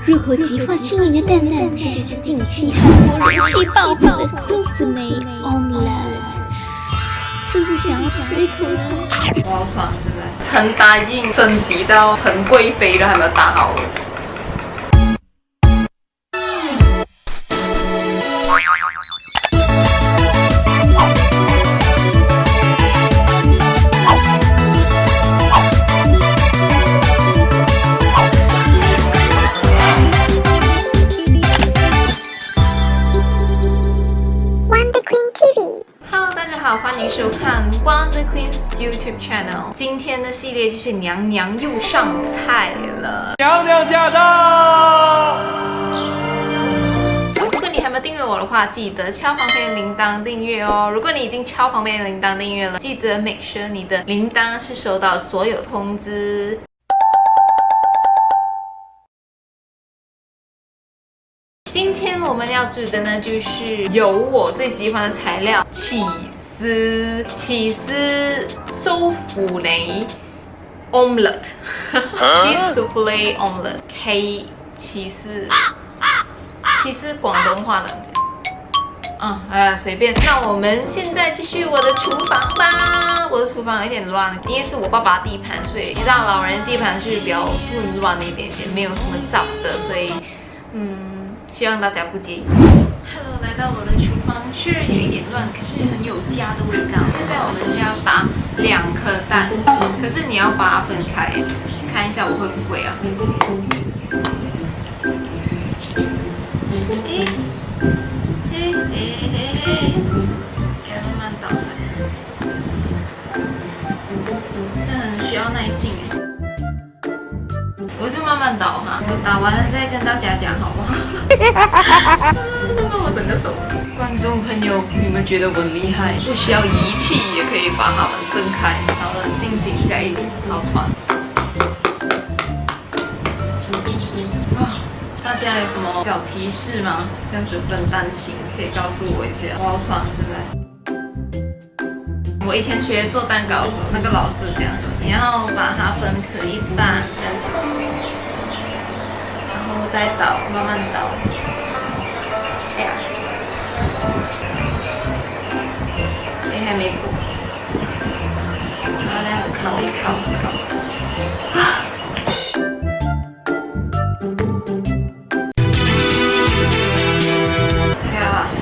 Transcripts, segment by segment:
入口即化轻盈的蛋蛋，这就是近期韩国人气爆红的 souffle omelette， 是不是想要吃一口呢？我好爽，现在陈答应升级到陈贵妃都还没有打好了。欢迎收看 Wonder Queen's YouTube channel。今天的系列就是娘娘又上菜了，娘娘驾到！如果你还没有订阅我的话，记得敲旁边的铃铛订阅哦。如果你已经敲旁边的铃铛订阅了，记得 make sure 你的铃铛是收到所有通知。今天我们要煮的呢，就是有我最喜欢的材料起司souffle omelette， cheese souffle omelette， K 起司广东话的，随便。那我们现在继续我的厨房吧。我的厨房有点乱，因为是我爸爸地盘，所以你知道老人地盘是比较混乱的一点点，没有什么灶的，所以希望大家不介意。Hello， 来到我的厨房，虽然有一点乱，可是很有家的味道。现在我们就要打2颗蛋，可是你要把它分开，看一下我会不会啊？给它慢慢倒出来，这很需要耐心哎。我就慢慢倒哈，我打完了再跟大家讲好不好？弄到我整个手。观众朋友，你们觉得我很厉害，不需要仪器也可以把它们分开。好了，进行下一道串。大家有什么小提示吗？这样子分担情可以告诉我一下。我要串现在。我以前学做蛋糕的时候，那个老师这样说，你要把它分壳一半，然后再倒，慢慢倒。哎呀，还没过，然后这样子烤一烤。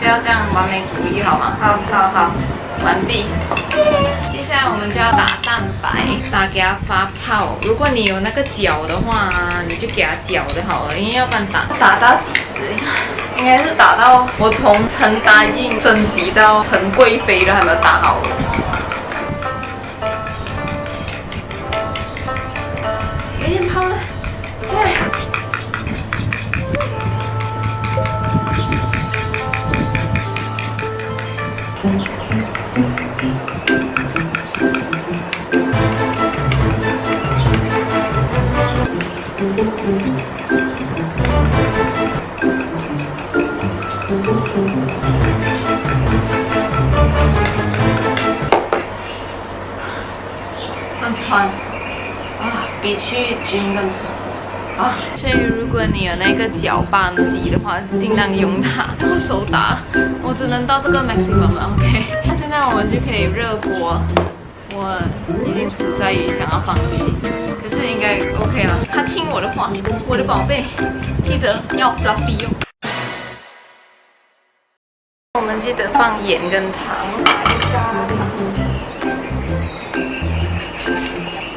不要这样完美主义好吗？好，完毕。接下来我们就要打蛋白，给它发泡。如果你有那个搅的话，你就给它搅就好了，因为要不然打到几时？应该是打到我从陈答应升级到陈贵妃都还没有打好了。有点泡了，对。更穿比去筋更穿所以如果你有那个搅拌机的话，尽量用它，用手打。我只能到这个 maximum 了 ，OK。那现在我们就可以热锅。我已经处在于想要放弃，可是应该 OK 了。他听我的话，我的宝贝，记得要 fluffy 哦。我们记得放盐跟糖，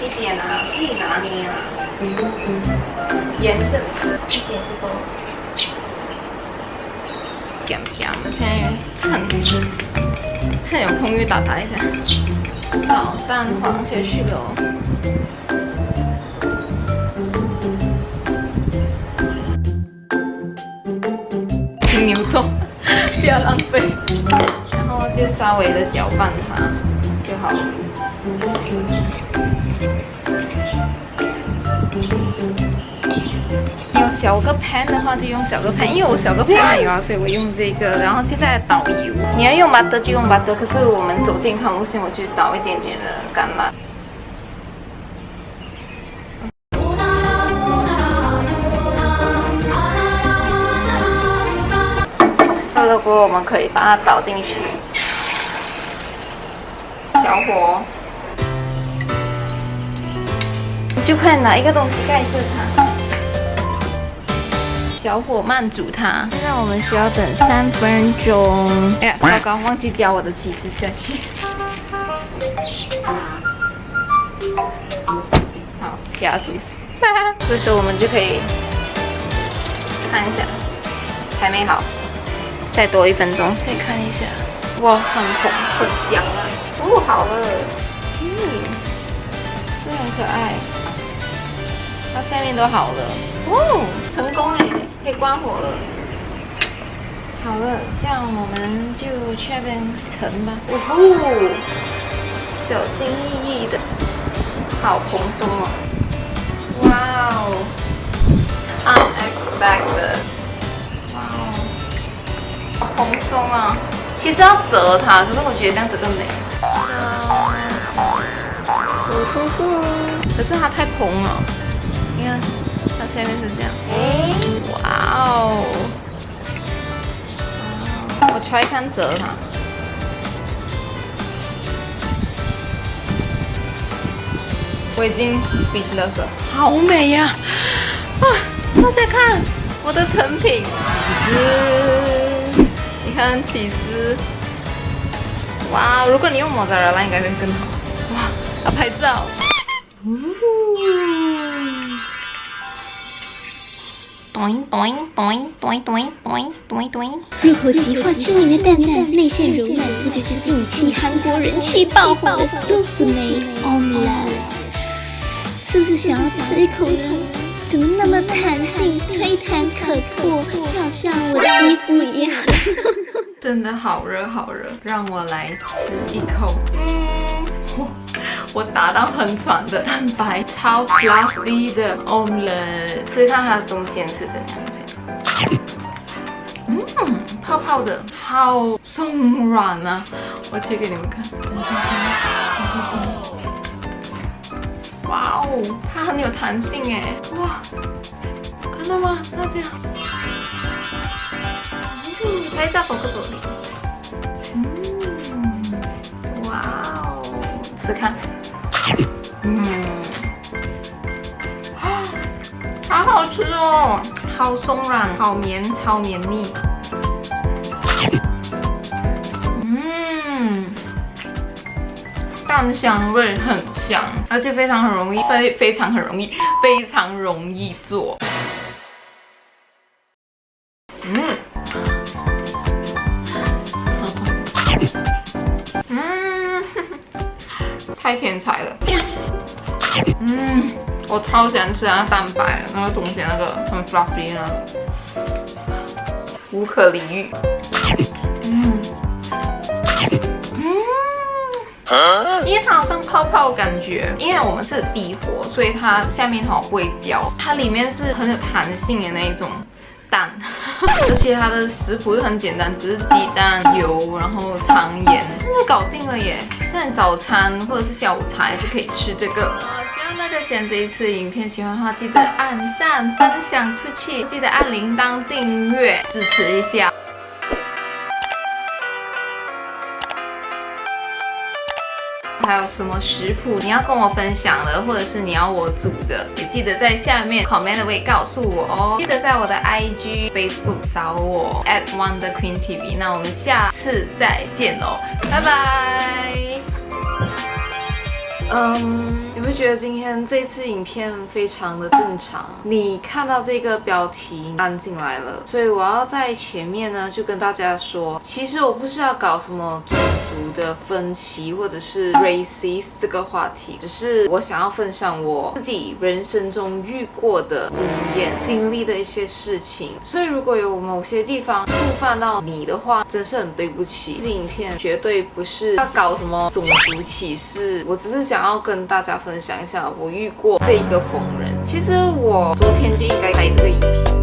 一点啊，自己拿捏啊。盐这一点不够，咸咸的。现在趁有空就打一下。好，蛋黄下去了。金牛座，不要浪费。然后就稍微的搅拌它就好了。用小个 pan 的话就用小个 pan， 因为我小个 pan 没有啊，所以我用这个。然后现在倒油，你要用 butter 就用 butter， 可是我们走健康路线，我就倒一点点的橄榄。不多，我们可以把它倒进去，小火，就快拿一个东西盖着它，小火慢煮它。现在我们需要等3分钟。哎呀，糟糕，忘记加我的起司下去。好，给它煮。这时候我们就可以看一下，还没好，再多1分钟，可以看一下。哇，很红，很香啊！哦，好了，是很可爱。它下面都好了，哦，成功哎，可以关火了。好了，这样我们就去那边盛吧。哦吼，小心翼翼的，好蓬松哦。哇哦 ，unexpected。哇哦，好蓬松啊！其实要折它，可是我觉得这样子更美。可是它太蓬了，你看它下面是这样。哇哦！我 try 看折它。我已经 speechless 了，好美呀！啊，大家看我的成品，你看起司，哇！如果你用莫扎拉，应该会更好。哇，要拍照。入口即化，轻盈的蛋蛋，内馅柔软，这就是近期韩国人气爆红的 souffle omelette。是不是想要吃一口呢？怎么那么弹性，吹弹可破，就好像我的肌肤一样。真的好热好热，让我来吃一口。我打到很喘的蛋白，超 fluffy 的 omelette， 所以看它中间是怎样。泡泡的，好松软啊！我切给你们看。哇哦，它很有弹性哎！哇，看到吗？那这样，拍照不够哇哦，试看，好好吃哦，好松软，好绵，超绵密。蛋香味很香，而且非常容易做。太天才了。我超喜欢吃它的蛋白，那个中间那个很 fluffy 那个，无可理喻。因为它好像泡泡感觉，因为我们是低火，所以它下面好不会焦，它里面是很有弹性的那一种蛋，而且它的食谱是很简单，只是鸡蛋、油，然后糖盐，那就搞定了耶。现在早餐或者是下午茶也是可以吃这个。希望大家喜欢这一次影片，喜欢的话记得按赞、分享出去，记得按铃铛订阅支持一下。还有什么食谱你要跟我分享的，或者是你要我煮的，也记得在下面 comment 位告诉我哦。记得在我的 IG、Facebook 找我 @wonderqueentv。那我们下次再见喽，拜拜。有没有觉得今天这次影片非常的正常？你看到这个标题按进来了，所以我要在前面呢就跟大家说，其实我不是要搞什么种族的分歧或者是 racist 这个话题，只是我想要分享我自己人生中遇过的经验、经历的一些事情。所以如果有某些地方触犯到你的话，真是很对不起。这影片绝对不是要搞什么种族歧视，我只是想要跟大家分享一下我遇过这一个疯人。其实我昨天就应该拍这个影片。